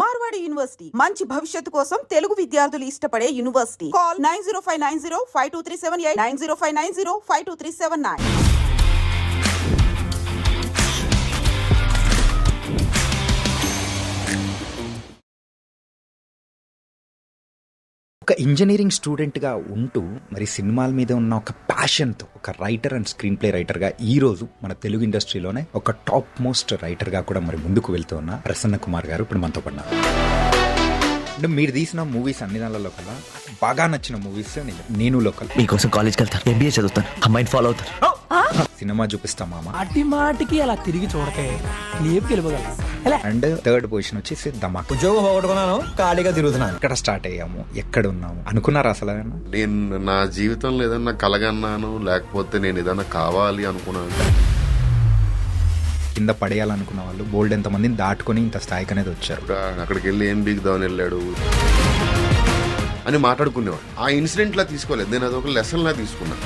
Marwadi university మంచి భవిష్యత్తు కోసం తెలుగు విద్యార్థులు ఇష్టపడే యూనివర్సిటీ. కాల్ 9059052378 9059052379. ఒక ఇంజనీరింగ్ స్టూడెంట్గా ఉంటూ మరి సినిమాల మీద ఉన్న ఒక ప్యాషన్తో ఒక రైటర్ అండ్ స్క్రీన్ ప్లే రైటర్గా ఈరోజు మన తెలుగు ఇండస్ట్రీలోనే ఒక టాప్ మోస్ట్ రైటర్గా కూడా మరి ముందుకు వెళ్తూ ఉన్న ప్రసన్న కుమార్ గారు ఇప్పుడు మనతో పడినారు. అంటే మీరు తీసిన మూవీస్ అన్ని దానిలో కల్లా బాగా నచ్చిన మూవీస్ నేను లోకల్. మీకోసం కాలేజ్కి వెళ్తాను, ఎంబీఏ చదువుతాను, అమ్మాయిని ఫాలో అవుతాను, సినిమా చూపిస్తాం మామ, అట్టి మాటికి అలా తిరిగి చూడకే లేపు గెలవగలరు. అండ్ థర్డ్ పొజిషన్ వచ్చేసి ధమాక్. ఉద్యోగం పోగొట్టుకున్నాను, ఖాళీగా తిరుగుతున్నాను. ఎక్కడ స్టార్ట్ అయ్యాము, ఎక్కడ ఉన్నాము అనుకున్నారా అసలు? నేను నా జీవితంలో ఏదన్నా కలగన్నాను, లేకపోతే నేను ఏదన్నా కావాలి అనుకున్నాను. కింద పడేయాలనుకున్న వాళ్ళు బోల్డ్ ఎంతమందిని దాటుకొని ఇంత స్థాయికి అనేది వచ్చారు. అక్కడికి వెళ్ళి ఏం బీగుదామని వెళ్ళాడు అని మాట్లాడుకునేవాడు. ఆ ఇన్సిడెంట్ లా తీసుకోలేదు, నేను అదొక లెసన్ లా తీసుకున్నాను.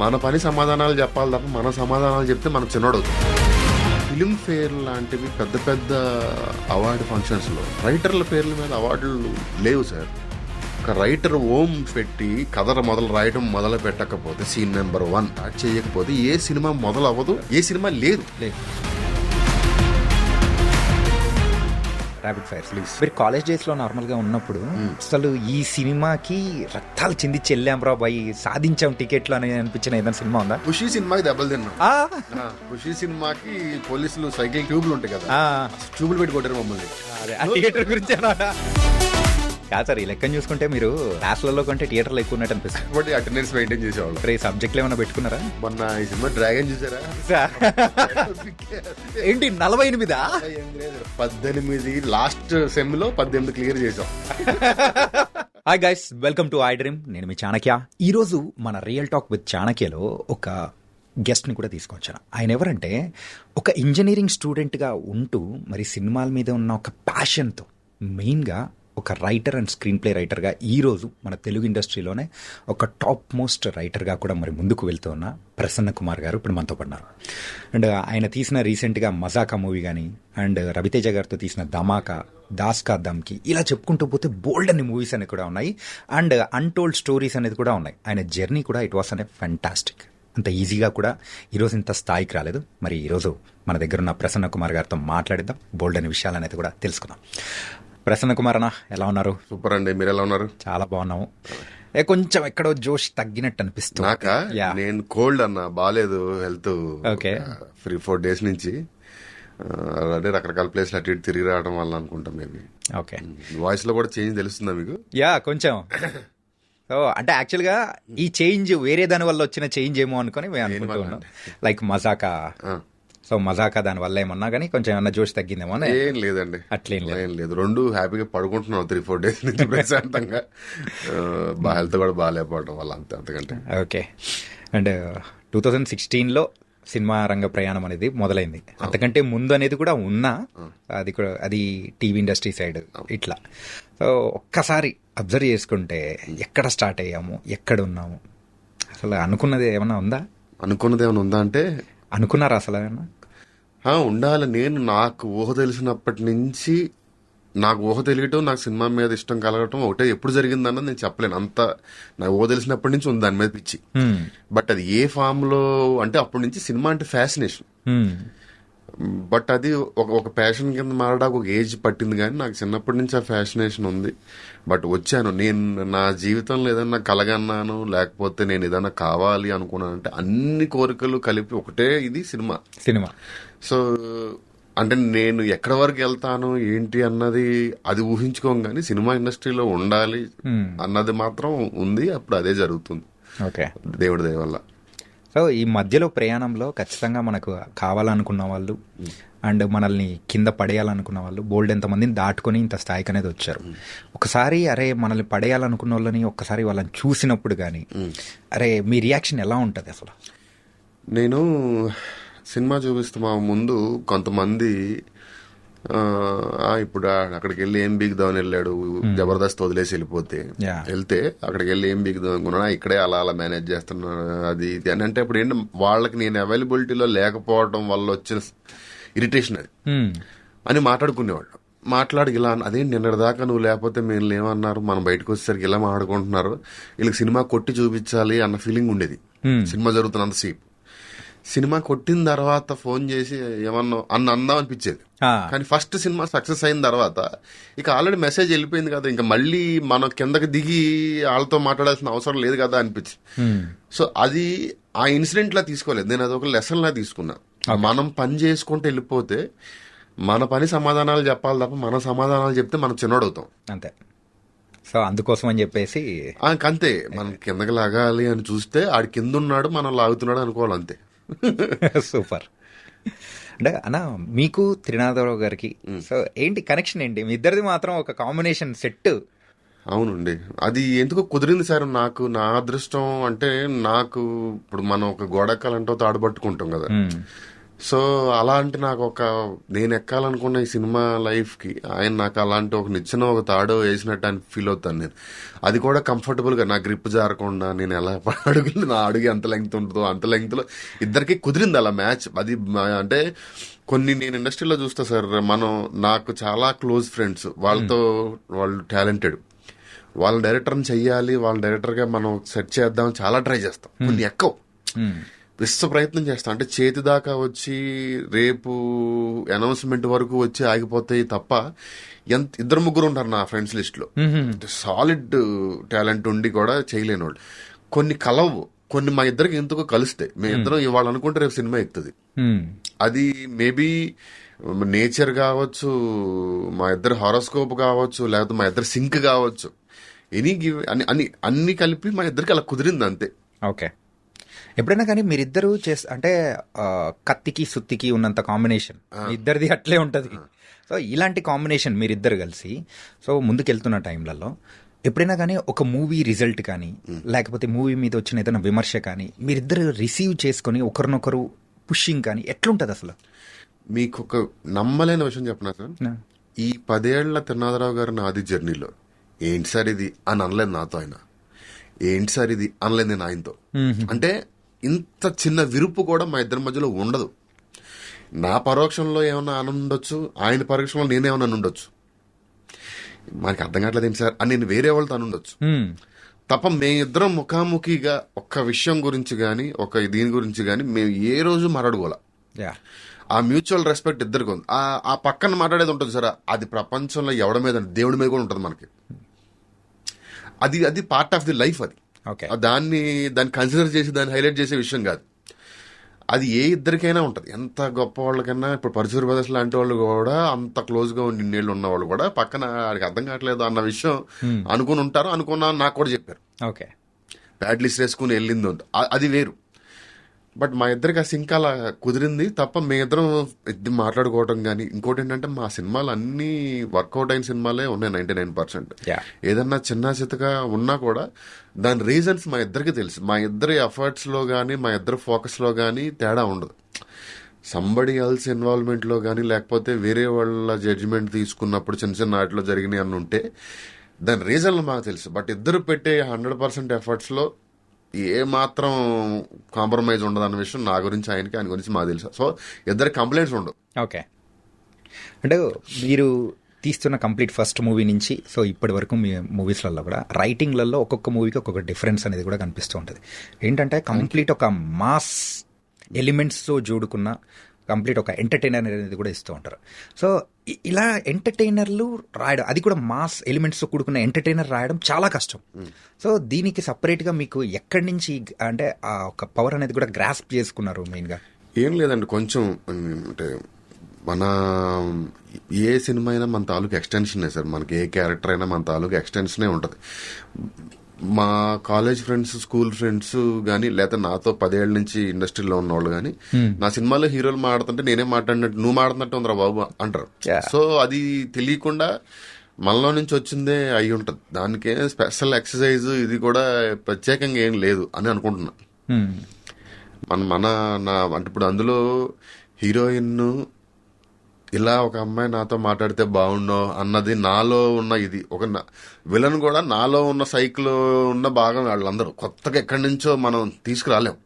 మన పని సమాధానాలు చెప్పాలి తప్ప మన సమాధానాలు చెప్తే మనం చిన్నోడవుతాం. ఫిలిం ఫేర్ లాంటివి పెద్ద పెద్ద అవార్డు ఫంక్షన్స్లో రైటర్ల పేర్ల మీద అవార్డులు లేవు సార్. ఒక రైటర్ ఓం పెట్టి కథ రాయడం మొదలు పెట్టకపోతే, సీన్ నెంబర్ 1 స్టార్ట్ చేయకపోతే ఏ సినిమా మొదలు అవ్వదు, ఏ సినిమా లేదు. Rapid fire please. మీరు కాలేజ్ డేస్ లో నార్మల్ గా ఉన్నప్పుడు అసలు ఈ సినిమాకి రక్తాలు చింది చెల్లాంరా బాయ్, సాధించాం టికెట్లు అని అనిపించిన ఏదైనా సినిమా ఉందా? ఖుషీ సినిమాకి దెబ్బలు తిన్నాం. ఖుషీ సినిమాకి పోలీసులు సైకిల్ ట్యూబ్లు ఉంటాయి కదా, ట్యూబ్లు పెట్టి కొట్టారు మమ్మల్ని. థియేటర్ గురించి కాదు సార్, ఈ లెక్కను చూసుకుంటే మీరు క్లాస్లలో కంటే థియేటర్లో ఎక్కువ ఉన్నట్టు అనిపిస్తుంది. అటెండెన్స్ మెయింటైన్ చేసేవాళ్ళు. సబ్జెక్ట్లు ఏమైనా పెట్టుకున్నారా? మొన్న ఈ సినిమా డ్రాగన్ చూసారా? ఏంటి 48? 18 లాస్ట్ సెమ్ లో 18 క్లియర్ చేసాం. Hi guys, welcome to I dream. నేను మీ చాణక్య. ఈ రోజు మన రియల్ టాక్ విత్ చాణక్యలో ఒక గెస్ట్ ని కూడా తీసుకొచ్చాను. ఆయన ఎవరంటే ఒక ఇంజనీరింగ్ స్టూడెంట్ గా ఉంటూ మరి సినిమాల మీద ఉన్న ఒక ప్యాషన్తో మెయిన్ గా ఒక రైటర్ అండ్ స్క్రీన్ ప్లే రైటర్గా ఈరోజు మన తెలుగు ఇండస్ట్రీలోనే ఒక టాప్ మోస్ట్ రైటర్గా కూడా మరి ముందుకు వెళ్తూ ఉన్న ప్రసన్న కుమార్ గారు ఇప్పుడు మనతో పడినారు. అండ్ ఆయన తీసిన రీసెంట్గా మజాకా మూవీ కానీ, అండ్ రవితేజ గారితో తీసిన ధమాకా, దాస్ కా దమ్కి, ఇలా చెప్పుకుంటూ పోతే బోల్డ్ అన్ని మూవీస్ అనేవి కూడా ఉన్నాయి. అండ్ అన్టోల్డ్ స్టోరీస్ అనేది కూడా ఉన్నాయి. ఆయన జర్నీ కూడా ఇట్ వాస్ అనే ఫ్యాంటాస్టిక్. అంత ఈజీగా కూడా ఈరోజు ఇంత స్థాయికి రాలేదు. మరి ఈరోజు మన దగ్గర ఉన్న ప్రసన్న కుమార్ గారితో మాట్లాడిద్దాం, బోల్డ్ అనే విషయాలు అనేది కూడా తెలుసుకుందాం. ప్రసన్న కుమార్ అన్న, ఎలా ఉన్నారు? సూపర్ అండి, మీరు ఎలా ఉన్నారు? చాలా బాగున్నాము. కొంచెం ఎక్కడో జోష్ తగ్గినట్టు అనిపిస్తుంది. నాకా? నేను కోల్డ్ అన్న, బాగాలేదు హెల్త్. ఓకే, 3-4 days నుంచి అదే రకరకాల ప్లేస్లు అటు ఇటు తిరిగి రావడం వల్ల అనుకుంటాం. మేబీ ఓకే, వాయిస్ లో కూడా చేంజ్ తెలుస్తుందా మీకు? యా కొంచెం. సో అంటే యాక్చువల్గా ఈ చేంజ్ వేరే దాని వల్ల వచ్చిన చేంజ్ ఏమో అనుకుని మేము అనుకుంటున్నాం. లైక్ మజాకా, సో మజాకా దాని వల్ల ఏమన్నా కానీ కొంచెం ఏమన్నా జోష్ తగ్గిందేమో? ఏం లేదండి, అట్లేం లేదు. రెండు హ్యాపీగా పడుకుంటున్నాం 3-4 days నుంచి ప్రశాంతంగా. హెల్త్ కూడా బాగాలేకపోవడం వల్ల అంతకంటే. ఓకే. అండ్ 2016లో సినిమా రంగ ప్రయాణం అనేది మొదలైంది. అంతకంటే ముందు అనేది కూడా ఉన్నా, అది టీవీ ఇండస్ట్రీ సైడ్ ఇట్లా. సో ఒక్కసారి అబ్జర్వ్ చేసుకుంటే ఎక్కడ స్టార్ట్ అయ్యాము, ఎక్కడ ఉన్నాము, అసలు అనుకున్నది ఏమన్నా ఉందా? అనుకున్నది ఏమైనా ఉందా అంటే, అనుకున్నారా అసలు ఏమన్నా? ఉండాలి. నేను నాకు ఊహ తెలిసినప్పటి నుంచి, నాకు ఊహ తెలియటం, నాకు సినిమా మీద ఇష్టం కలగటం ఒకటే. ఎప్పుడు జరిగిందన్నది నేను చెప్పలేను. అంత నాకు ఊహ తెలిసినప్పటి నుంచి ఉంది దాని మీద పిచ్చి. బట్ అది ఏ ఫామ్ లో అంటే, అప్పటి నుంచి సినిమా అంటే ఫ్యాసినేషన్. బట్ అది ఒక ప్యాషన్ కింద మారడానికి ఒక ఏజ్ పట్టింది, కానీ నాకు చిన్నప్పటి నుంచి ఆ ఫ్యాసినేషన్ ఉంది. బట్ వచ్చాను. నేను నా జీవితంలో ఏదన్నా కలగన్నాను, లేకపోతే నేను ఏదన్నా కావాలి అనుకున్నాను అంటే, అన్ని కోరికలు కలిపి ఒకటే ఇది సినిమా. సో అంటే నేను ఎక్కడి వరకు వెళ్తాను ఏంటి అన్నది అది ఊహించుకోం, కానీ సినిమా ఇండస్ట్రీలో ఉండాలి అన్నది మాత్రం ఉంది. అప్పుడు అదే జరుగుతుంది. ఓకే, దేవుడి దయ వల్ల. సో ఈ మధ్యలో ప్రయాణంలో ఖచ్చితంగా మనకు కావాలనుకున్న వాళ్ళు అండ్ మనల్ని కింద పడేయాలనుకున్న వాళ్ళు బోల్డ్ ఎంతమందిని దాటుకొని ఇంత స్థాయికి అనేది వచ్చారు. ఒకసారి అరే మనల్ని పడేయాలనుకున్న వాళ్ళని ఒక్కసారి వాళ్ళని చూసినప్పుడు కానీ అరే మీ రియాక్షన్ ఎలా ఉంటుంది అసలు? నేను సినిమా చూపిస్తున్నా ముందు కొంతమంది ఇప్పుడు అక్కడికి వెళ్ళి ఏం బీగుదామని వెళ్ళాడు, జబర్దస్త్ వదిలేసి వెళ్తే అక్కడికి వెళ్ళి ఏం బీగుదాం అనుకున్నా, ఇక్కడే అలా మేనేజ్ చేస్తున్నా అది ఇది అని అంటే, ఇప్పుడు ఏంటి వాళ్ళకి నేను అవైలబిలిటీలో లేకపోవడం వల్ల వచ్చిన ఇరిటేషన్ అది అని మాట్లాడుకునేవాళ్ళు. మాట్లాడి ఇలా అదే నిన్నటిదాకా నువ్వు లేకపోతే మేము లేమన్నారు, మనం బయటకు వచ్చేసరికి ఇలా మాట్లాడుకుంటున్నారు, వీళ్ళకి సినిమా కొట్టి చూపించాలి అన్న ఫీలింగ్ ఉండేది. సినిమా జరుగుతున్నంతసేపు సినిమా కొట్టిన తర్వాత ఫోన్ చేసి ఏమన్నా అందాం అనిపించేది. కానీ ఫస్ట్ సినిమా సక్సెస్ అయిన తర్వాత ఇక ఆల్రెడీ మెసేజ్ వెళ్ళిపోయింది కదా, ఇంకా మళ్ళీ మనం కిందకి దిగి వాళ్ళతో మాట్లాడాల్సిన అవసరం లేదు కదా అనిపించింది. సో అది ఆ ఇన్సిడెంట్ లా తీసుకోలేదు, నేను అది ఒక లెసన్ లా తీసుకున్నా. మనం పని చేసుకుంటూ వెళ్ళిపోతే మన పని సమాధానాలు చెప్పాలి తప్ప మన సమాధానాలు చెప్తే మనం చిన్నోడవుతాం అంతే. సో అందుకోసం అని చెప్పేసి అంతే, మనం కిందకి లాగాలి అని చూస్తే ఆడి కింద ఉన్నాడు మనం లాగుతున్నాడు అనుకోవాలి అంతే. సూపర్. అంటే అన్న మీకు త్రినాథరావు గారికి సో ఏంటి కనెక్షన్ ఏంటి మీ ఇద్దరిది? మాత్రం ఒక కాంబినేషన్ సెట్. అవునండి, అది ఎందుకో కుదిరింది సార్. నాకు నా అదృష్టం అంటే, నాకు ఇప్పుడు మనం ఒక గోడెక్కాలంటే తాడుపట్టుకుంటాం కదా, సో అలాంటి నాకు నేను ఎక్కాలనుకున్న ఈ సినిమా లైఫ్ కి ఆయన నాకు అలాంటి ఒక నిచ్చెన ఒక తాడో వేసినట్టు అని ఫీల్ అవుతాను నేను. అది కూడా కంఫర్టబుల్ గా నా గ్రిప్ జారకుండా నేను ఎలా అడుగులు నా అడుగు ఎంత లెంగ్త్ ఉంటుందో అంత లెంగ్త్ లో ఇద్దరికి కుదిరింది అలా మ్యాచ్. అది అంటే కొన్ని నేను ఇండస్ట్రీలో చూస్తా సార్, నాకు చాలా క్లోజ్ ఫ్రెండ్స్, వాళ్ళు టాలెంటెడ్, వాళ్ళ డైరెక్టర్ని చెయ్యాలి, వాళ్ళ డైరెక్టర్గా మనం సెట్ చేద్దాం చాలా ట్రై చేస్తాం, కొన్ని ఎక్కవు, విశ్వ ప్రయత్నం చేస్తాం. అంటే చేతి దాకా వచ్చి రేపు అనౌన్స్మెంట్ వరకు వచ్చి ఆగిపోతాయి తప్ప ఇద్దరు ముగ్గురు ఉంటారు నా ఫ్రెండ్స్ లిస్ట్ లో సాలిడ్ టాలెంట్ ఉండి కూడా చేయలేని వాళ్ళు. కొన్ని కలవు, కొన్ని మా ఇద్దరికి ఎందుకో కలుస్తాయి. మేము ఇద్దరం ఇవాళ అనుకుంటే రేపు సినిమా ఎక్కుతుంది. అది మేబీ నేచర్ కావచ్చు, మా ఇద్దరు హారోస్కోప్ కావచ్చు, లేకపోతే మా ఇద్దరు సింక్ కావచ్చు, అన్ని కలిపి మా ఇద్దరికి అలా కుదిరింది అంతే. ఓకే. ఎప్పుడైనా కానీ మీరిద్దరు అంటే కత్తికి సుత్తికి ఉన్నంత కాంబినేషన్ ఇద్దరిది అట్లే ఉంటది. సో ఇలాంటి కాంబినేషన్ మీరిద్దరు కలిసి సో ముందుకెళ్తున్న టైంలలో ఎప్పుడైనా కానీ ఒక మూవీ రిజల్ట్ కానీ లేకపోతే మూవీ మీద వచ్చిన ఏదైనా విమర్శ కానీ మీరిద్దరు రిసీవ్ చేసుకుని ఒకరినొకరు పుషింగ్ కానీ ఎట్లుంటది అసలు? మీకు ఒక నమ్మలేని విషయం చెప్పనా సార్, ఈ 10 ఏళ్ల త్రినాథరావు గారు నాది జర్నీలో ఏంటి సార్ ఇది అని అనలేదు నాతో ఆయన, ఏంటి సార్ ఇది అనలేదు నేను ఆయనతో. అంటే ఇంత చిన్న విరుపు కూడా మా ఇద్దరి మధ్యలో ఉండదు. నా పరోక్షంలో ఏమన్నా అనుండొచ్చు, ఆయన పరోక్షంలో నేనేమన్నా ఉండొచ్చు, మనకి అర్థం కావట్లేదు ఏంటి సార్ అని నేను వేరే వాళ్ళతో అనుండొచ్చు తప్ప మేమిద్దరం ముఖాముఖిగా ఒక్క విషయం గురించి కానీ దీని గురించి కానీ మేము ఏ రోజు మాట్లాడుకోవాలా. ఆ మ్యూచువల్ రెస్పెక్ట్ ఇద్దరికి ఉంది. ఆ పక్కన మాట్లాడేది ఉంటుంది సార్, అది ప్రపంచంలో ఎవడి మీద దేవుడి మీద కూడా ఉంటుంది మనకి. అది పార్ట్ ఆఫ్ ది లైఫ్. అది దాన్ని కన్సిడర్ చేసి దాన్ని హైలైట్ చేసే విషయం కాదు. అది ఏ ఇద్దరికైనా ఉంటుంది. ఎంత గొప్ప వాళ్ళకైనా, ఇప్పుడు పరశుర బ్రదర్స్ లాంటి వాళ్ళు కూడా అంత క్లోజ్ గా ఉండి ఇన్నేళ్ళు ఉన్న వాళ్ళు కూడా పక్కన వాడికి అర్థం కావట్లేదు అన్న విషయం అనుకుని ఉంటారు. అనుకున్నా నాకు కూడా చెప్పారు. ప్యాడ్ లిస్ట్ వేసుకుని వెళ్ళింది అది వేరు. బట్ మా ఇద్దరికి ఆ సింక్ అలా కుదిరింది తప్ప మేమిద్దరం మాట్లాడుకోవటం కానీ. ఇంకోటి ఏంటంటే మా సినిమాలు అన్ని వర్కౌట్ అయిన సినిమాలే ఉన్నాయి 99%. ఏదన్నా చిన్న చితగా ఉన్నా కూడా దాని రీజన్స్ మా ఇద్దరికి తెలుసు. మా ఇద్దరి ఎఫర్ట్స్ లో కానీ మా ఇద్దరి ఫోకస్ లో కానీ తేడా ఉండదు. సంబడి ఎల్స్ ఇన్వాల్వ్మెంట్ లో కానీ లేకపోతే వేరే వాళ్ళ జడ్జిమెంట్ తీసుకున్నప్పుడు చిన్న వాటిలో జరిగినాయి అని ఉంటే దాని రీజన్లు మాకు తెలుసు. బట్ ఇద్దరు పెట్టే 100% ఎఫర్ట్స్ లో ఏ మాత్రం కాంప్రమైజ్ ఉండదు అన్న విషయం నా గురించి ఆయన గురించి మాకు తెలుసు. సో ఇద్దరు కంప్లైంట్స్ ఉండవు. ఓకే. అంటే మీరు తీస్తున్న కంప్లీట్ ఫస్ట్ మూవీ నుంచి సో ఇప్పటి వరకు మీ మూవీస్లలో కూడా రైటింగ్లలో ఒక్కొక్క మూవీకి ఒక్కొక్క డిఫరెన్స్ అనేది కూడా కనిపిస్తూ ఉంటుంది. ఏంటంటే కంప్లీట్ ఒక మాస్ ఎలిమెంట్స్తో జోడుకున్న కంప్లీట్ ఒక ఎంటర్టైనర్ అనేది కూడా ఇస్తూ ఉంటారు. సో ఇలా ఎంటర్టైనర్లు రాయడం, అది కూడా మాస్ ఎలిమెంట్స్తో కూడుకున్న ఎంటర్టైనర్ రాయడం చాలా కష్టం. సో దీనికి సపరేట్గా మీకు ఎక్కడి నుంచి అంటే ఆ ఒక పవర్ అనేది కూడా గ్రాస్ప్ చేసుకున్నారు? మెయిన్గా ఏం లేదండి, కొంచెం అంటే మన ఏ సినిమా అయినా మన తాలూకు ఎక్స్టెన్షనే సార్. మనకి ఏ క్యారెక్టర్ అయినా మన తాలూకు ఎక్స్టెన్షనే ఉంటుంది. మా కాలేజ్ ఫ్రెండ్స్, స్కూల్ ఫ్రెండ్స్ కానీ లేకపోతే నాతో 10 ఏళ్ల నుంచి ఇండస్ట్రీలో ఉన్నవాళ్ళు కానీ నా సినిమాలో హీరోలు మాడుతుంటే నేనే మాట్లాడినట్టు నువ్వు మాడుతున్నట్టు ఉందిరా బాబు అంటారు. సో అది తెలియకుండా మనలో నుంచి వచ్చిందే అయి ఉంటుంది. దానికే స్పెషల్ ఎక్సర్సైజ్ ఇది కూడా ప్రత్యేకంగా ఏం లేదు అని అనుకుంటున్నా. అంటే ఇప్పుడు అందులో హీరోయిన్ ఇలా ఒక అమ్మాయి నాతో మాట్లాడితే బాగుండో అన్నది నాలో ఉన్న ఇది ఒక విలన్ కూడా నాలో ఉన్న సైకిల్ ఉన్న భాగం వాళ్ళందరూ కొత్తగా ఎక్కడి నుంచో మనం తీసుకురాలేం.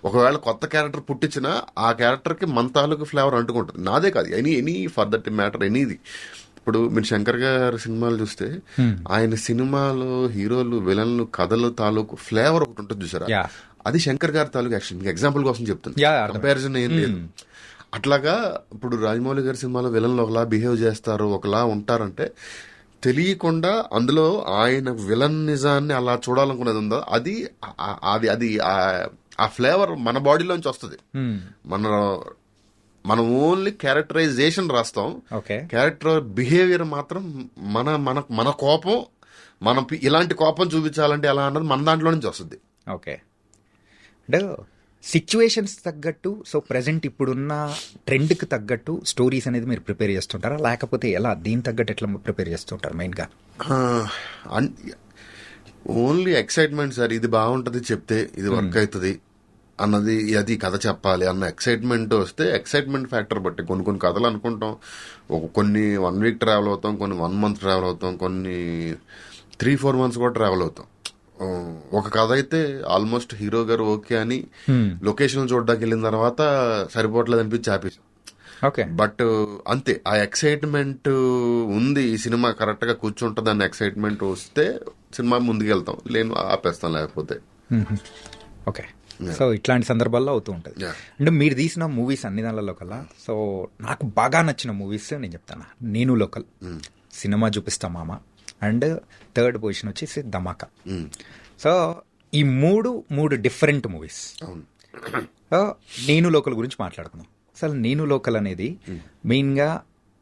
ఒకవేళ కొత్త క్యారెక్టర్ పుట్టించినా ఆ క్యారెక్టర్ కి మన తాలూకు ఫ్లేవర్ అంటుకుంటుంది. నాదే కాదు, ఎనీ ఫర్ దట్ మ్యాటర్ ఎనీది. ఇప్పుడు మీరు శంకర్ గారి సినిమాలు చూస్తే ఆయన సినిమాలో హీరోలు విలన్లు కథలు తాలూకు ఫ్లేవర్ ఒకటి ఉంటుంది చూసారా, అది శంకర్ గారి తాలూకు యాక్షన్. మీకు ఎగ్జాంపుల్ కోసం చెప్తుంది, కంపారిజన్ ఏం లేదు. అట్లాగా ఇప్పుడు రాజమౌళి గారి సినిమాలో విలన్లు ఒకలా బిహేవ్ చేస్తారు, ఒకలా ఉంటారంటే తెలియకుండా అందులో ఆయన విలన్ నిజాన్ని అలా చూడాలనుకునేది ఉందో అది అది అది ఆ ఫ్లేవర్ మన బాడీలోంచి వస్తుంది. మనం ఓన్లీ క్యారెక్టరైజేషన్ రాస్తాం, క్యారెక్టర్ బిహేవియర్ మాత్రం మన మన మన కోపం, మనం ఇలాంటి కోపం చూపించాలంటే ఎలా అన్నది మన దాంట్లో నుంచి వస్తుంది. ఓకే, అంటే సిచ్యువేషన్స్ తగ్గట్టు, సో ప్రెసెంట్ ఇప్పుడున్న ట్రెండ్కి తగ్గట్టు స్టోరీస్ అనేది మీరు ప్రిపేర్ చేస్తుంటారా, లేకపోతే ఎలా దీని తగ్గట్టు ఎట్లా ప్రిపేర్ చేస్తుంటారు మెయిన్గా? ఓన్లీ ఎక్సైట్మెంట్ సార్, ఇది బాగుంటుంది చెప్తే ఇది వర్క్ అవుతుంది అన్నది, అది కథ చెప్పాలి అన్న ఎక్సైట్మెంట్ వస్తే ఎక్సైట్మెంట్ ఫ్యాక్టర్ బట్టి కొన్ని కథలు అనుకుంటాం, కొన్ని 1 వీక్ ట్రావెల్ అవుతాం, కొన్ని 1 మంత్ ట్రావెల్ అవుతాం, కొన్ని 3-4 మంత్స్ కూడా ట్రావెల్ అవుతాం. ఒక కథ అయితే ఆల్మోస్ట్ హీరో గారు ఓకే అని లొకేషన్ చూడడానికి వెళ్ళిన తర్వాత సరిపోవట్లేదు అనిపించి ఆపేసాం. బట్ అంతే, ఆ ఎక్సైట్మెంట్ ఉంది, ఈ సినిమా కరెక్ట్ గా కూర్చుంటుంది అన్న ఎక్సైట్మెంట్ వస్తే సినిమా ముందుకు వెళ్తాం, లేను ఆపేస్తాం లేకపోతే. ఓకే, సో ఇట్లాంటి సందర్భాల్లో అవుతూ ఉంటుంది. అంటే మీరు తీసిన మూవీస్ అన్ని దానిలో కల్లా సో నాకు బాగా నచ్చిన మూవీస్ నేను చెప్తాను. నేను లోకల్, సినిమా చూపిస్తా మామ, అండ్ 3rd పొజిషన్ వచ్చేసి ధమాకా. సో ఈ మూడు డిఫరెంట్ మూవీస్. నేను లోకల్ గురించి మాట్లాడుకుందాం. అసలు నేను లోకల్ అనేది మెయిన్గా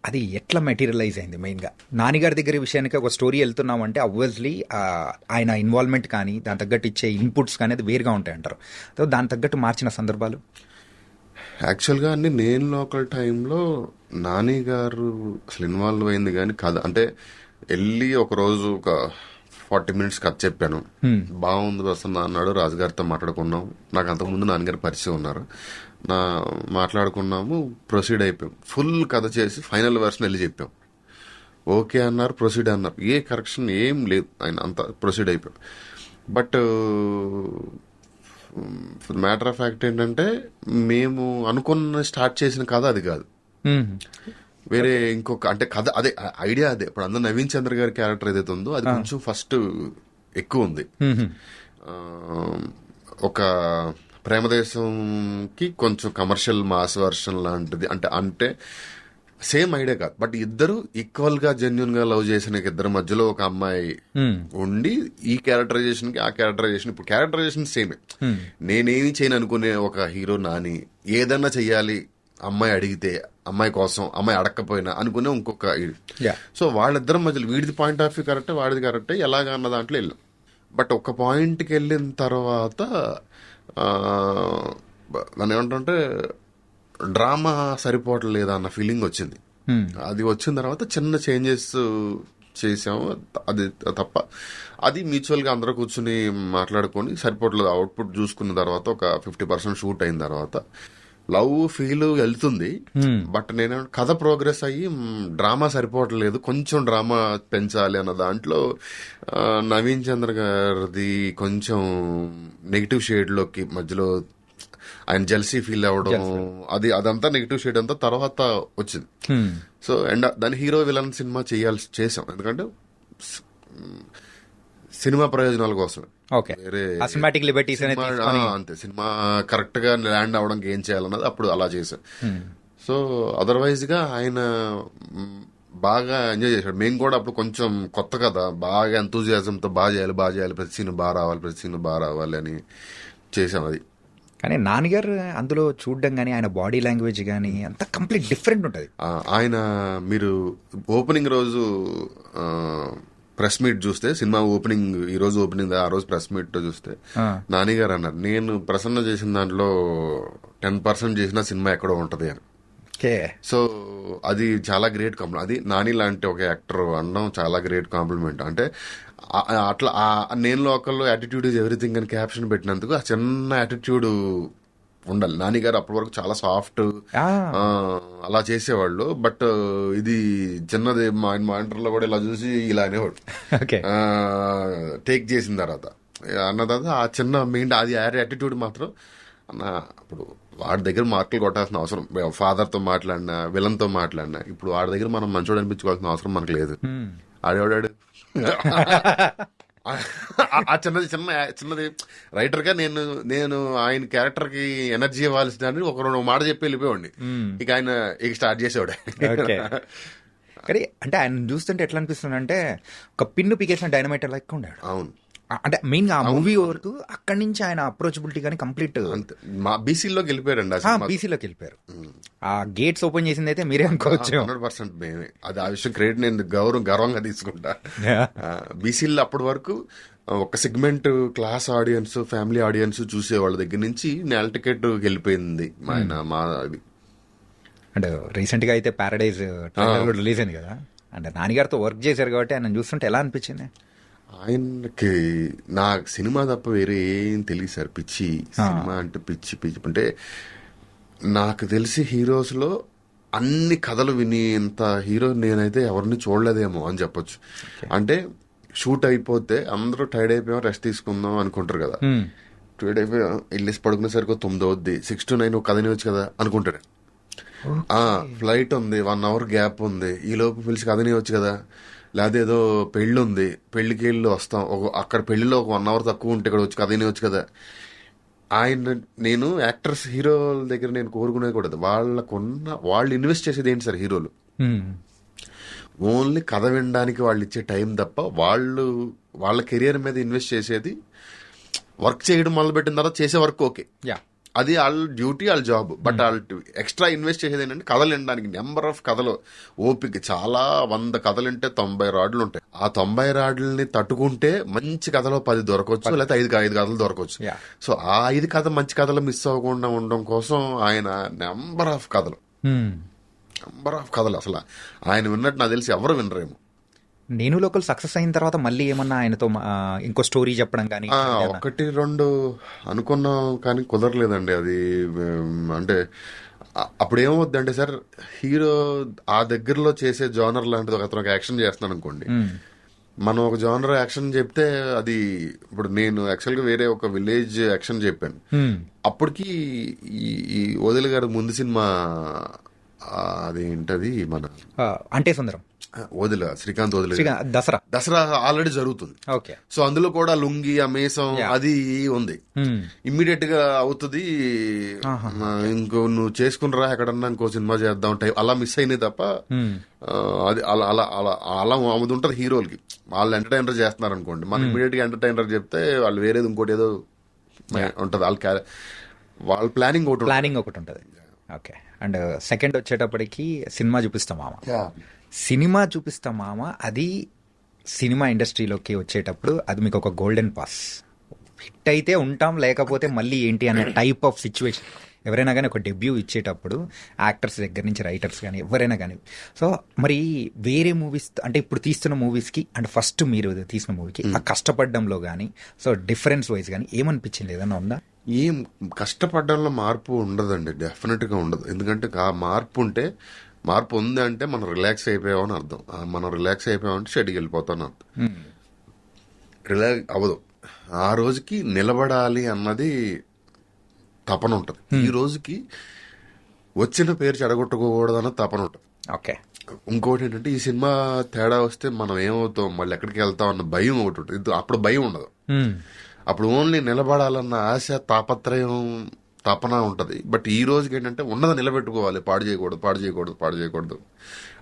అది ఎట్లా మెటీరియలైజ్ అయింది? మెయిన్గా నానిగారి దగ్గర విషయానికి ఒక స్టోరీ వెళ్తున్నాం అంటే అబ్వియస్లీ ఆయన ఇన్వాల్వ్మెంట్ కానీ దాని తగ్గట్టు ఇచ్చే ఇన్పుట్స్ కానీ అది వేరుగా ఉంటాయి అంటారు. సో దాని తగ్గట్టు మార్చిన సందర్భాలు యాక్చువల్గా అన్ని నేను లోకల్ టైంలో నాని గారు అసలు ఇన్వాల్వ్ అయింది కానీ కథ అంటే వెళ్ళి ఒకరోజు ఒక 40 minutes కథ చెప్పాను, బాగుంది వస్తున్నా అన్నాడు. రాజుగారితో మాట్లాడుకున్నాం, నాకు అంతకుముందు నాన్నగారు పరిచయం ఉన్నారు, మాట్లాడుకున్నాము, ప్రొసీడ్ అయిపోయాం. ఫుల్ కథ చేసి ఫైనల్ వెర్షన్ వెళ్ళి చెప్పాం. ఓకే అన్నారు, ప్రొసీడ్ అన్నారు, ఏ కరెక్షన్ ఏం లేదు, ఆయన అంతా ప్రొసీడ్ అయిపోయాం. బట్ మ్యాటర్ ఆఫ్ ఫ్యాక్ట్ ఏంటంటే మేము అనుకున్న స్టార్ట్ చేసిన కథ అది కాదు, వేరే ఇంకొక అంటే కథ అదే ఐడియా అదే. ఇప్పుడు అందరూ నవీన్ చంద్ర గారి క్యారెక్టర్ ఏదైతే ఉందో అది కొంచెం ఫస్ట్ ఎక్కువ ఉంది. ఒక ప్రేమదేశంకి కొంచెం కమర్షియల్ మాస్ వర్షన్ లాంటిది, అంటే సేమ్ ఐడియా కాదు, బట్ ఇద్దరు ఈక్వల్ గా జెన్యున్ గా లవ్ చేసిన ఇద్దరు మధ్యలో ఒక అమ్మాయి ఉండి ఈ క్యారెక్టరైజేషన్ కి ఆ క్యారెక్టరైజేషన్, ఇప్పుడు క్యారెక్టరైజేషన్ సేమే. నేనేమి చేయను అనుకునే ఒక హీరో నాని ఏదన్నా చెయ్యాలి, అమ్మాయి అడిగితే అమ్మాయి కోసం, అమ్మాయి అడగకపోయినా అనుకునే ఇంకొక. సో వాళ్ళిద్దరం మధ్యలో వీడిది పాయింట్ ఆఫ్ వ్యూ కరెక్టే, వాడిది కరెక్టే, ఎలాగా అన్న దాంట్లో వెళ్ళాం. బట్ ఒక పాయింట్కి వెళ్ళిన తర్వాత దాన్ని ఏమంటే డ్రామా సరిపోవట్లేదు అన్న ఫీలింగ్ వచ్చింది. అది వచ్చిన తర్వాత చిన్న చేంజెస్ చేసాము, అది తప్ప అది మ్యూచువల్గా అందరూ కూర్చుని మాట్లాడుకొని సరిపోవట్లేదు, అవుట్పుట్ చూసుకున్న తర్వాత ఒక 50% షూట్ అయిన తర్వాత లవ్ ఫీల్ వెళ్తుంది. బట్ నేను కథ ప్రోగ్రెస్ అయ్యి డ్రామా సరిపోవట్లేదు, కొంచెం డ్రామా పెంచాలి అన్న దాంట్లో నవీన్ చంద్ర గారిది కొంచెం నెగిటివ్ షేడ్ లోకి మధ్యలో ఆయన జెల్సీ ఫీల్ అవ్వడం, అదంతా నెగిటివ్ షేడ్ అంతా తర్వాత వచ్చింది. సో అండ్ దాని హీరో విలన్ సినిమా చేసాం, ఎందుకంటే సినిమా ప్రయోజనాల కోసమే. అంతే, సినిమా కరెక్ట్ గా ల్యాండ్ అవడానికి ఏం చేయాలన్నది అప్పుడు అలా చేశాం. సో అదర్వైజ్ గా ఆయన బాగా ఎంజాయ్ చేశాడు. మేము కూడా అప్పుడు కొంచెం కొత్త కదా, బాగా ఎంతూజియాజంతో బాగా చేయాలి, ప్రతి సీన్ బాగా రావాలి అని చేసాం. అది కానీ నాన్నగారు అందులో చూడడం కానీ ఆయన బాడీ లాంగ్వేజ్ కానీ అంత కంప్లీట్ డిఫరెంట్ ఉంటుంది. ఆయన మీరు ఓపెనింగ్ రోజు ప్రెస్ మీట్ చూస్తే, సినిమా ఓపెనింగ్ ఈ రోజు ఓపెనింగ్, ఆ రోజు ప్రెస్ మీట్ చూస్తే నానిగారు అన్నారు, నేను ప్రసన్న చేసిన దాంట్లో 10% చేసిన సినిమా ఎక్కడో ఉంటది అని. సో అది చాలా గ్రేట్ కాంప్లిమెంట్. అది నాని లాంటి ఒక యాక్టర్ అనడం చాలా గ్రేట్ కాంప్లిమెంట్. అంటే అట్లా నేను లోకల్లో యాటిట్యూడ్ ఈజ్ ఎవ్రీథింగ్ అని క్యాప్షన్ పెట్టినందుకు ఆ చిన్న యాటిట్యూడ్ ఉండాలి. నాని గారు అప్పటి వరకు చాలా సాఫ్ట్ అలా చేసేవాళ్ళు. బట్ ఇది చిన్నది మా మానిటర్లో కూడా ఇలా చూసి ఇలా అనేవాడు. టేక్ చేసిన తర్వాత అన్న తర్వాత ఆ చిన్న మెయిన్ అది యాటిట్యూడ్ మాత్రం అన్న అప్పుడు వాడి దగ్గర మార్కులు కొట్టాల్సిన అవసరం, ఫాదర్తో మాట్లాడినా విలన్తో మాట్లాడినా, ఇప్పుడు వాడి దగ్గర మనం మంచోడు అనిపించుకోవాల్సిన అవసరం మనకు లేదు. ఆడేవాడాడు ఆ చిన్నది రైటర్ గా నేను ఆయన క్యారెక్టర్ కి ఎనర్జీ ఇవ్వాల్సిన ఒక రెండు మాట చెప్పి వెళ్ళిపోయాడు. ఇక ఆయన ఇక స్టార్ట్ చేసేవాడు. కానీ అంటే ఆయన చూస్తుంటే ఎట్లా అనిపిస్తుంది అంటే ఒక పిన్ను పికేసిన డైనమైట్ లెక్క ఉండాడు. అవును, అంటే మెయిన్ గా ఆ మూవీ వరకు అక్కడి నుంచి ఆయన అప్రోచబిలిటీ కానీ కంప్లీట్ మా బీసీలోకి వెళ్ళిపోయారండి. బీసీలోకి వెళ్ళిపోయారు. ఆ గేట్స్ ఓపెన్ చేసింది అయితే మీరే అనుకోవచ్చు. 100% మేమే. అది ఆ విషయం క్రెడిట్ నేను గర్వంగా తీసుకుంటా. బీసీలో అప్పటి వరకు ఒక segment class audience, family audience చూసే వాళ్ళ దగ్గర నుంచి నేల టికెట్ వెళ్ళిపోయింది ఆయన. మా అంటే రీసెంట్ గా అయితే ప్యారడైజ్ రిలీజ్ అయింది కదా, అంటే నాన్నగారితో వర్క్ చేశారు కాబట్టి ఆయన చూస్తుంటే ఎలా అనిపించింది? ఆయనకి నాకు సినిమా తప్ప వేరే ఏం తెలియదు సార్. పిచ్చి సినిమా అంటే పిచ్చి అంటే నాకు తెలిసి హీరోస్లో అన్ని కథలు వినేంత హీరో నేనైతే ఎవరిని చూడలేదేమో అని చెప్పొచ్చు. అంటే షూట్ అయిపోతే అందరూ టైర్డ్ అయిపోయాం, రెస్ట్ తీసుకుందాం అనుకుంటారు కదా. టైర్డ్ అయిపోయాం, వెళ్ళేసి పడుకునేసరికి 9 అవుద్ది, 6 to 9 కథ వచ్చు కదా అనుకుంటాడు. ఫ్లైట్ ఉంది, 1 hour గ్యాప్ ఉంది, ఈ లోపు పిలిచి కథ వచ్చు కదా. లేదా ఏదో పెళ్ళి ఉంది, పెళ్లికి వెళ్ళి వస్తాం, అక్కడ పెళ్లిలో ఒక 1 hour తక్కువ ఉంటే ఇక్కడ వచ్చి కథ వచ్చు కదా. నేను యాక్టర్స్ హీరోల దగ్గర నేను కోరుకునేది కూడా వాళ్ళు ఇన్వెస్ట్ చేసేది ఏంటి సార్ హీరోలు? ఓన్లీ కథ వినడానికి వాళ్ళు ఇచ్చే టైం తప్ప వాళ్ళ కెరియర్ మీద ఇన్వెస్ట్ చేసేది వర్క్ చేయడం మొదలుపెట్టిన తర్వాత చేసే వర్క్ ఓకే, అది వాళ్ళ డ్యూటీ, వాళ్ళ జాబ్. బట్ వాళ్ళు ఎక్స్ట్రా ఇన్వెస్ట్ చేసేది ఏంటంటే కథలు వినడానికి. నెంబర్ ఆఫ్ కథలు ఓపిక చాలా 100 కథలు ఉంటే 90 రాడ్లు ఉంటాయి. ఆ 90 రాడ్లని తట్టుకుంటే మంచి కథలో 10 దొరకవచ్చు, లేకపోతే 5 కథలు దొరకవచ్చు. సో ఆ 5 కథ మంచి కథలు మిస్ అవ్వకుండా ఉండడం కోసం ఆయన నెంబర్ ఆఫ్ కథలు అసలు ఆయన విన్నట్టు నాకు తెలిసి ఎవరు వినరేమో. నేను లోకల్ సక్సెస్ అయిన తర్వాత మళ్ళీ ఏమన్నా ఆయనతో ఇంకో స్టోరీ చెప్పడం కానీ 1-2 అనుకున్నాం కానీ కుదరలేదండి అది. అంటే అప్పుడు ఏమవుద్దంటే సార్, హీరో ఆ దగ్గరలో చేసే జోనర్ లాంటిది అతను ఒక యాక్షన్ చేస్తున్నాను అనుకోండి, మనం ఒక జోనర్ యాక్షన్ చెప్తే అది ఇప్పుడు నేను యాక్చువల్గా వేరే ఒక విలేజ్ యాక్షన్ చెప్పాను. అప్పటికి ఈ వదిలి గారి ముందు సినిమా అదేంటది మన అంటే సుందరం శ్రీకాంత్ వదిలి దసరా ఆల్రెడీ జరుగుతుంది. సో అందులో కూడా లుంగి ఆ మేసం అది ఉంది, ఇమ్మీడియట్ గా అవుతుంది. ఇంకో నువ్వు చేసుకునిరా ఎక్కడన్నా ఇంకో సినిమా చేద్దాం టైం అలా మిస్ అయినాయి తప్ప అది అలా అలా అలా అలా అది ఉంటుంది హీరోలకి. వాళ్ళు ఎంటర్టైనర్ చేస్తున్నారు అనుకోండి, మనం ఇమ్మీడియట్ గా ఎంటర్టైనర్ చెప్తే వాళ్ళు వేరేది ఇంకోటి ఏదో ఉంటది. వాళ్ళ ప్లానింగ్ ఒకటి ఉంటుంది. ఓకే. అండ్ సెకండ్ వచ్చేటప్పటికి సినిమా చూపిస్తాం మామ, అది సినిమా ఇండస్ట్రీలోకి వచ్చేటప్పుడు అది మీకు ఒక గోల్డెన్ పాస్. హిట్ అయితే ఉంటాం, లేకపోతే మళ్ళీ ఏంటి అనే టైప్ ఆఫ్ సిచ్యువేషన్. ఎవరైనా కానీ ఒక డెబ్యూ ఇచ్చేటప్పుడు యాక్టర్స్ దగ్గర నుంచి రైటర్స్ కానీ ఎవరైనా కానీ. సో మరి వేరే మూవీస్ అంటే ఇప్పుడు తీస్తున్న మూవీస్కి అండ్ ఫస్ట్ మీరు తీసిన మూవీకి ఆ కష్టపడడంలో కానీ సో డిఫరెన్స్ వైజ్ కానీ ఏమనిపించింది? ఏదైనా ఉందా? ఏం కష్టపడడంలో మార్పు ఉండదండి, డెఫినెట్గా ఉండదు. ఎందుకంటే ఆ మార్పు ఉంది అంటే మనం రిలాక్స్ అయిపోయామని అర్థం. మనం రిలాక్స్ అయిపోయామంటే షెడ్కి వెళ్ళిపోతామని అర్థం. రిలాక్స్ అవ్వదు. ఆ రోజుకి నిలబడాలి అన్నది తపన ఉంటుంది. ఈ రోజుకి వచ్చిన పేరు చెడగొట్టుకోకూడదు అన్న తపన ఉంటుంది. ఓకే. ఇంకోటి ఏంటంటే ఈ సినిమా తేడా వస్తే మనం ఏమవుతాం, మళ్ళీ ఎక్కడికి వెళ్తాం అన్న భయం ఒకటి ఉంటుంది. అప్పుడు భయం ఉండదు. అప్పుడు ఓన్లీ నిలబడాలన్న ఆశ, తాపత్రయం, తపన ఉంటుంది. బట్ ఈ రోజుకి ఏంటంటే ఉన్నది నిలబెట్టుకోవాలి, పాడు చేయకూడదు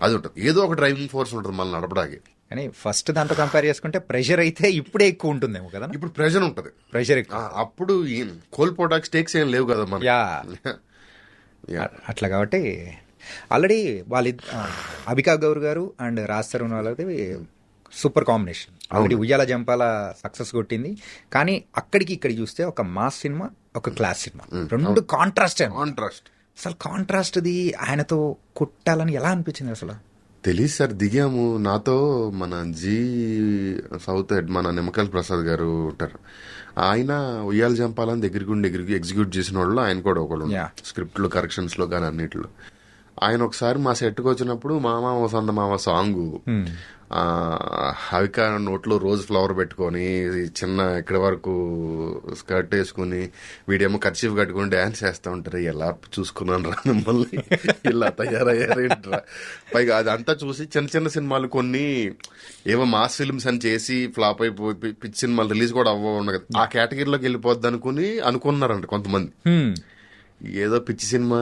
అది ఉంటుంది. ఏదో ఒక డ్రైవింగ్ ఫోర్స్ ఉంటుంది మనం నడపడానికి. కానీ ఫస్ట్ దాంతో కంపేర్ చేసుకుంటే ప్రెషర్ అయితే ఇప్పుడే ఎక్కువ ఉంటుందేమో కదా. ఇప్పుడు ప్రెషర్ ఉంటుంది, అప్పుడు కోల్పోవడానికి స్టేక్స్ ఏం లేవు కదా మన. అట్లా కాబట్టి ఆల్రెడీ వాళ్ళ అబికా గౌర్ గారు అండ్ రాజ్ తరుణ్ వాళ్ళది సూపర్ కాంబినేషన్. ఆల్రెడీ ఉయ్యాల జంపాల సక్సెస్ కొట్టింది, కానీ అక్కడికి ఇక్కడికి చూస్తే ఒక మాస్ సినిమా, ఒక క్లాస్ సినిమా, రెండు కాంట్రాస్ట్. అసలు కాంట్రాస్ట్ది ఆయనతో కొట్టాలని ఎలా అనిపించింది అసలు? తెలీదు సార్, దిగాము. నాతో మన సౌత్ హెడ్ మన నిమ్మకాయల ప్రసాద్ గారు ఉంటారు. ఆయన ఉయ్యాలు చంపాలని దగ్గరికి ఎగ్జిక్యూట్ చేసిన వాళ్ళు ఆయన కూడా ఒకళ్ళు స్క్రిప్ట్ లో, కరెక్షన్స్ లో కానీ అన్నిట్లో. ఆయన ఒకసారి మా సెట్కి వచ్చినప్పుడు మామ వసంత మామ సాంగ్ హవిక నోట్లో రోజ్ ఫ్లవర్ పెట్టుకొని చిన్న ఇక్కడ వరకు స్కర్ట్ వేసుకుని వీడేమో కర్చీఫ్ కట్టుకుని డాన్స్ చేస్తూ ఉంటారు. ఎలా చూసుకున్నాను రా మిమ్మల్ని, ఇలా తయారయ్యారేంట్రా. పైగా అదంతా చూసి చిన్న చిన్న సినిమాలు కొన్ని ఏవో మాస్ ఫిల్మ్స్ అని చేసి ఫ్లాప్ అయిపోయి పిచ్చి సినిమాలు రిలీజ్ కూడా అవ్వవు కదా, ఆ కేటగిరీలోకి వెళ్ళిపోద్ది అనుకున్నారంట కొంతమంది. ఏదో పిచ్చి సినిమా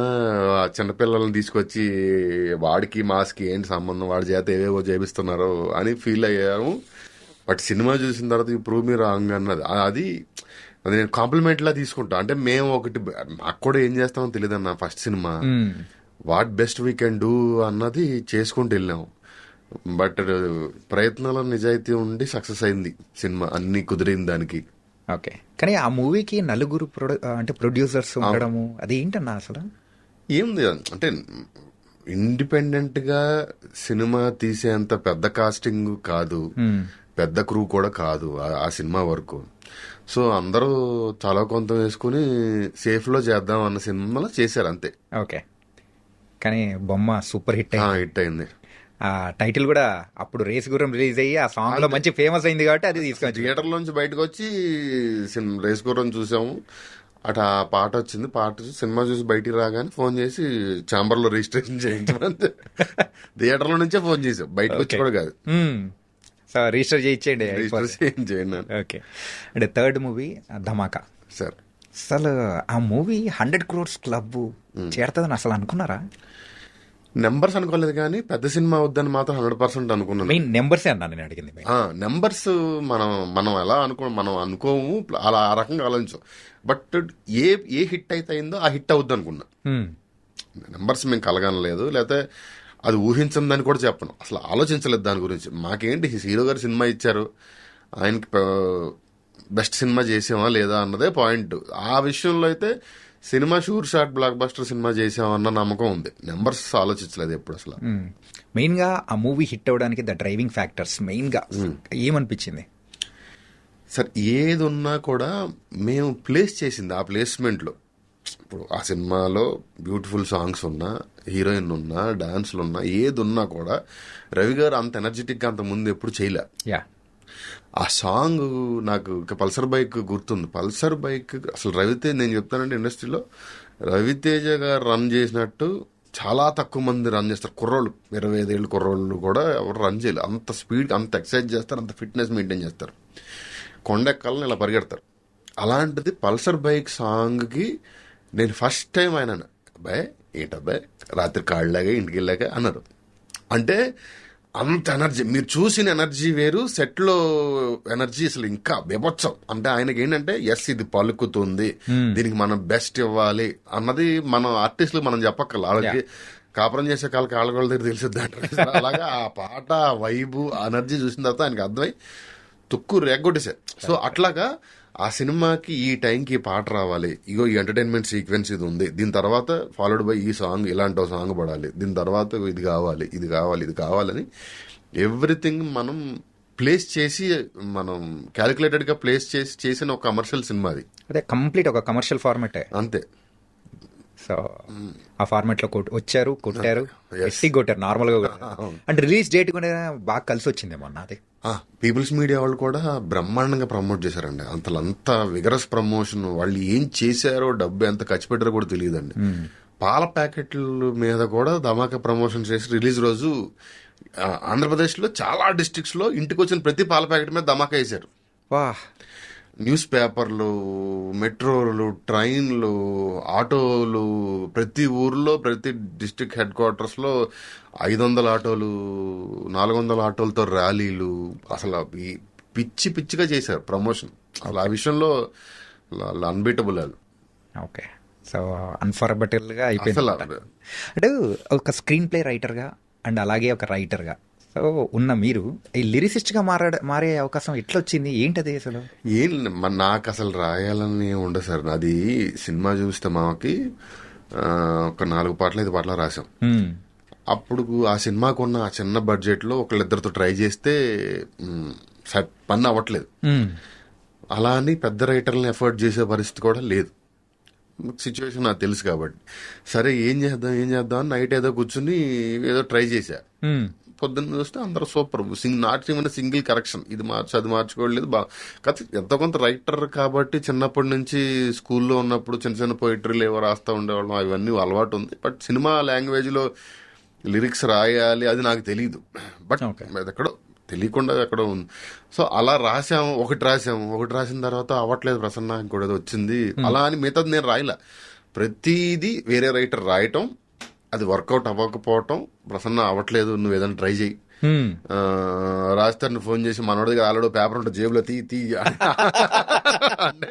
చిన్నపిల్లల్ని తీసుకొచ్చి వాడికి మాస్కి ఏంటి సంబంధం, వాడి చేత ఏవేవో చేపిస్తున్నారు అని ఫీల్ అయ్యాము. బట్ సినిమా చూసిన తర్వాత ప్రూవ్ మీ రాంగ్ అన్నది అది నేను కాంప్లిమెంట్ లా తీసుకుంటా. అంటే మేము ఒకటి నాకు కూడా ఏం చేస్తామో తెలియదు అన్న, first cinema what best we can do అన్నది చేసుకుంటూ వెళ్ళాము. బట్ ప్రయత్నాల నిజాయితీ ఉండి సక్సెస్ అయింది సినిమా, అన్ని కుదిరింది దానికి. ఓకే, కానీ ఆ మూవీకి నలుగురు అంటే ప్రొడ్యూసర్స్ ఉండడము అది ఏంటన్నా అసలు? ఏంది అంటే ఇండిపెండెంట్ గా సినిమా తీసేంత పెద్ద కాస్టింగ్ కాదు, పెద్ద క్రూ కూడా కాదు ఆ సినిమా వరకు. సో అందరూ చాలా కొంత వేసుకుని సేఫ్ లో చేద్దాం అన్న సినిమాలో చేశారు అంతే. ఓకే, కానీ బొమ్మ సూపర్ హిట్ అయింది. ఆ టైటిల్ కూడా అప్పుడు రేస్ గుర్రం రిలీజ్ అయ్యి ఆ సాంగ్ లో మంచి ఫేమస్ అయింది కాబట్టి అది తీసుకొచ్చి థియేటర్ లోంచి బయటకు వచ్చి రేస్ గుర్రం చూసాము. అటు ఆ పాట వచ్చింది, పాట చూసి సినిమా చూసి బయటికి రాగానే ఫోన్ చేసి ఛాంబర్ లో రిజిస్ట్రేషన్ చేయించమంటే థియేటర్ లో నుంచే ఫోన్ చేసాం, బయటకు వచ్చి కూడా కాదు. సో రిజిస్టర్ చేయించేయండి. చేయండి. ఓకే, అంటే థర్డ్ మూవీ ధమాకా సార్. అసలు ఆ మూవీ 100 crores క్లబ్ చేరుతుందని అసలు అనుకున్నారా? నెంబర్స్ అనుకోలేదు కానీ పెద్ద సినిమా వద్దని మాత్రం 100% అనుకున్నాను. మెయిన్ నెంబర్సే అన్నా నేను అడిగింది. నెంబర్స్ మనం ఎలా మనం అనుకోము, అలా ఆ రకంగా ఆలోచించాం. బట్ ఏ హిట్ అయితే అయిందో ఆ హిట్ అవుద్ది అనుకున్నా. నెంబర్స్ మేము కలగనలేదు, లేకపోతే అది ఊహించదని కూడా చెప్పను, అసలు ఆలోచించలేదు దాని గురించి. మాకేంటి హీరో గారు సినిమా ఇచ్చారు, ఆయనకి బెస్ట్ సినిమా చేసామా లేదా అన్నదే పాయింట్. ఆ విషయంలో అయితే cinema sure shot blockbuster cinema చేసామన్న నమ్మకం ఉంది. నెంబర్స్ ఆలోచించలేదు ఎప్పుడు అసలు. మెయిన్ గా ఆ మూవీ హిట్ అవడానికి ద డ్రైవింగ్ ఫ్యాక్టర్స్ మెయిన్ గా ఏమనిపించింది సార్? ఏది ఉన్నా కూడా మేము ప్లేస్ చేసింది ఆ ప్లేస్మెంట్ లో. ఇప్పుడు ఆ సినిమాలో బ్యూటిఫుల్ సాంగ్స్ ఉన్నా, హీరోయిన్ ఉన్నా, డాన్స్లు ఉన్నా, ఏది ఉన్నా కూడా రవి గారు అంత ఎనర్జెటిక్ గా అంత ముందు ఎప్పుడు చేయలే. ఆ సాంగ్ నాకు పల్సర్ బైక్ గుర్తుంది. పల్సర్ బైక్ అసలు రవితేజ, నేను చెప్తానంటే ఇండస్ట్రీలో రవితేజ గారు రన్ చేసినట్టు చాలా తక్కువ మంది రన్ చేస్తారు. కుర్రోళ్ళు 25 ఏళ్ళు కుర్రోళ్ళు కూడా ఎవరు రన్ చేయలేదు. అంత స్పీడ్, అంత ఎక్సర్సైజ్ చేస్తారు, అంత ఫిట్నెస్ మెయింటైన్ చేస్తారు, కొండెక్కాలని ఇలా పరిగెడతారు. అలాంటిది పల్సర్ బైక్ సాంగ్కి నేను ఫస్ట్ టైం ఆయన అబ్బాయి ఏంటబ్బాయి రాత్రి కాళ్ళలాగా ఇంటికి వెళ్ళాక అన్నారు. అంటే అంత ఎనర్జీ, మీరు చూసిన ఎనర్జీ వేరు, సెట్లో ఎనర్జీ అసలు ఇంకా బెబొచ్చం. అంటే ఆయనకి ఏంటంటే ఎస్ ఇది పలుకుతుంది, దీనికి మనం బెస్ట్ ఇవ్వాలి అన్నది మనం ఆర్టిస్టులు మనం చెప్పక్కర్ల, వాళ్ళకి కాపురం చేసే కాళ్ళకి ఆళ్ళగోళ్ళ దగ్గర తెలిసిద్ది అంటారు. అలాగా ఆ పాట, వైబు, ఎనర్జీ చూసిన తర్వాత ఆయనకి అర్థమై తుక్కు రేగొట్టేశారు. సో అట్లాగా ఆ సినిమాకి ఈ టైంకి పాట రావాలి, ఇగో ఈ ఎంటర్టైన్మెంట్ సీక్వెన్స్ ఇది ఉంది, దీని తర్వాత ఫాలోడ్ బై ఈ సాంగ్, ఇలాంటి సాంగ్ పడాలి, దీని తర్వాత ఇది కావాలి, ఇది కావాలి, ఇది కావాలని ఎవ్రీథింగ్ మనం ప్లేస్ చేసి, మనం క్యాలిక్యులేటెడ్ గా ప్లేస్ చేసి చేసిన ఒక కమర్షియల్ సినిమా అది. అదే కంప్లీట్ ఒక కమర్షియల్ ఫార్మాట్ అంతే. సో ఆ ఫార్మాట్ లో వచ్చారు, కొట్టారు, కొట్టారు నార్మల్ గా. అంటే రిలీజ్ డేట్ కూడా బాగా కలిసి వచ్చిందేమో అన్న. అది పీపుల్స్ మీడియా వాళ్ళు కూడా బ్రహ్మాండంగా ప్రమోట్ చేశారండి. అంత విగరస్ ప్రమోషన్. వాళ్ళు ఏం చేశారో, డబ్బు ఎంత ఖర్చు పెట్టారో కూడా తెలియదండి. పాల ప్యాకెట్ల మీద కూడా ధమాకా ప్రమోషన్ చేసి రిలీజ్ రోజు ఆంధ్రప్రదేశ్ లో చాలా డిస్ట్రిక్ట్స్ లో ఇంటికి వచ్చిన ప్రతి పాల ప్యాకెట్ మీద ధమాకా వేశారు. న్యూస్ పేపర్లు, మెట్రోలు, ట్రైన్లు, ఆటోలు, ప్రతి ఊర్లో, ప్రతి డిస్ట్రిక్ట్ హెడ్ క్వార్టర్స్ లో 500 ఆటోలు, 400 ఆటోలతో ర్యాలీలు. అసలు పిచ్చి పిచ్చిగా చేశారు ప్రమోషన్. అసలు ఆ విషయంలో అన్బీటబుల్. అది ఓకే. సో అన్ఫర్గెటబుల్ గా అయిపోయింది. అంటే ఒక స్క్రీన్ ప్లే రైటర్ గా అండ్ అలాగే ఒక రైటర్ గా సో ఉన్న మీరు ఈ లిరిసిస్ట్ గా మారే అవకాశం ఎట్లా వచ్చింది, ఏంటది అసలు? ఏం నాకు అసలు రాయాలని ఉండదు సార్. అది సినిమా చూస్తే మాకి ఒక 4 పాటలు 5 పాటలు రాసాం. అప్పుడు ఆ సినిమాకు ఉన్న ఆ చిన్న బడ్జెట్ లో ఒకళ్ళిద్దరితో ట్రై చేస్తే సెట్ పని అవ్వట్లేదు. అలా అని పెద్ద రైటర్లను ఎఫర్ట్ చేసే పరిస్థితి కూడా లేదు. సిచ్యువేషన్ నాకు తెలుసు కాబట్టి సరే ఏం చేద్దాం అని నైట్ ఏదో కూర్చుని ఏదో ట్రై చేశా. పొద్దున్న చూస్తే అందరూ super, not even single correction, ఇది మార్చి అది మార్చుకోవట్లేదు. కాకపోతే ఎంతో కొంత రైటర్ కాబట్టి చిన్నప్పటి నుంచి స్కూల్లో ఉన్నప్పుడు చిన్న చిన్న పోయిటరీలు ఏవో రాస్తూ ఉండేవాళ్ళం, అవన్నీ అలవాటు ఉంది. బట్ సినిమా లాంగ్వేజ్ లో లిరిక్స్ రాయాలి అది నాకు తెలియదు. బట్ ఎక్కడో తెలియకుండా ఎక్కడో ఉంది. సో అలా ఒకటి రాసిన తర్వాత అవ్వట్లేదు ప్రసన్న, ఇంకోటి ఏదో వచ్చింది. అలా అని మిగతాది నేను రాయలా, ప్రతిదీ వేరే రైటర్ రాయటం, అది వర్కౌట్ అవ్వకపోవటం, ప్రసన్న అవ్వట్లేదు నువ్వు ఏదైనా ట్రై చేయి, రాజస్థాన్ ఫోన్ చేసి మనోడిగా ఆల్రెడీ పేపర్ ఉంటే జేబులో తీ అంటే